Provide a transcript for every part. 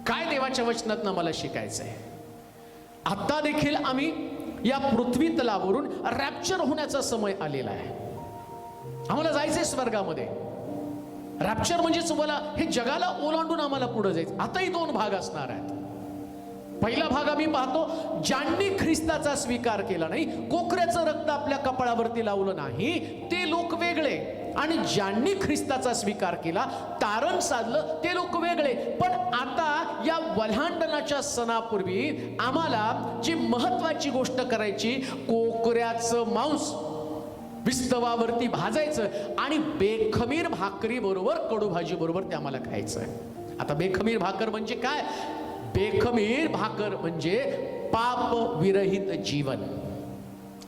काय देवाच्या वचनातनं मला शिकायचंय? आता देखील आम्ही या पृथ्वी तलावरून रॅप्चर होण्याचा समय आलेला आहे. आम्हाला जायचंय स्वर्गामध्ये. रॅप्चर म्हणजे तुम्हाला हे जगाला ओलांडून आम्हाला पुढे जायचं. आताही दोन भाग असणार आहेत. पहिला भाग आम्ही पाहतो, ज्यांनी ख्रिस्ताचा स्वीकार केला नाही, कोकऱ्याचं रक्त आपल्या कपाळावरती लावलं नाही, ते लोक वेगळे. आणि ज्यांनी ख्रिस्ताचा स्वीकार केला, तारण साधलं, ते लोक वेगळे. पण आता या वल्हांडणाच्या सणापूर्वी आम्हाला जी महत्वाची गोष्ट करायची, कोकऱ्याचं मांस विस्तवावरती भाजायचं आणि बेखमीर भाकरी बरोबर, कडू भाजी बरोबर ते आम्हाला खायचं. आता बेखमीर भाकर म्हणजे काय? बेखमीर भाकर म्हणजे पाप विरहित जीवन.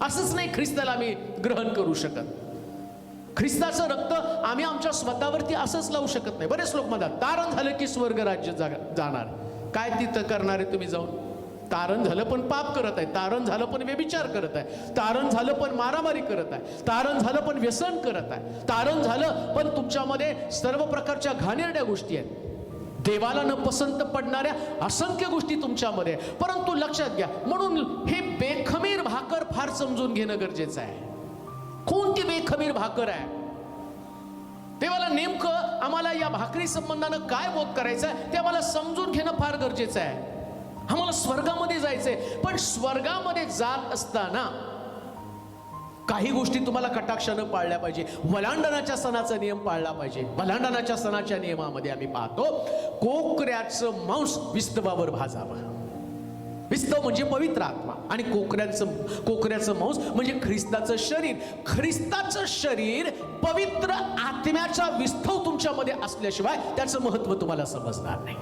असंच नाही ख्रिस्ताला आम्ही ग्रहण करू शकत. ख्रिस्ताचं रक्त आम्ही आमच्या स्वतःवरती असंच लावू शकत नाही. बरेच लोक म्हणतात तारण झालं की स्वर्ग राज्य जाणार. काय तिथं करणार आहे तुम्ही जाऊन? तारण झालं पण पाप करत आहे, तारण झालं पण व्यभिचार करत आहे, तारण झालं पण मारामारी करत आहे, तारण झालं पण व्यसन करत आहे, तारण झालं पण तुमच्यामध्ये सर्व प्रकारच्या घाणेरड्या गोष्टी आहेत, देवाला न पसंत पडणाऱ्या असंख्य गोष्टी तुमच्यामध्ये. परंतु लक्षात घ्या, म्हणून हे बेखमीर भाकर फार समजून घेणं गरजेचं आहे. कोणती बेखमीर भाकर आहे? देवाला नेमकं आम्हाला या भाकरी संबंधानं काय बोध करायचं आहे ते आम्हाला समजून घेणं फार गरजेचं आहे. आम्हाला स्वर्गामध्ये जायचंय, पण स्वर्गामध्ये जात असताना काही गोष्टी तुम्हाला कटाक्षानं पाळल्या पाहिजे. वलांडणाच्या सणाचा नियम पाळला पाहिजे. वलांडणाच्या सणाच्या नियमामध्ये आम्ही पाहतो, कोकऱ्याचं मांस विस्तवावर भाजावं. विस्तव म्हणजे पवित्र आत्मा आणि कोकऱ्याचं मांस म्हणजे ख्रिस्ताचं शरीर. ख्रिस्ताचं शरीर पवित्र आत्म्याचा विस्तव तुमच्यामध्ये असल्याशिवाय त्याचं महत्व तुम्हाला समजणार नाही.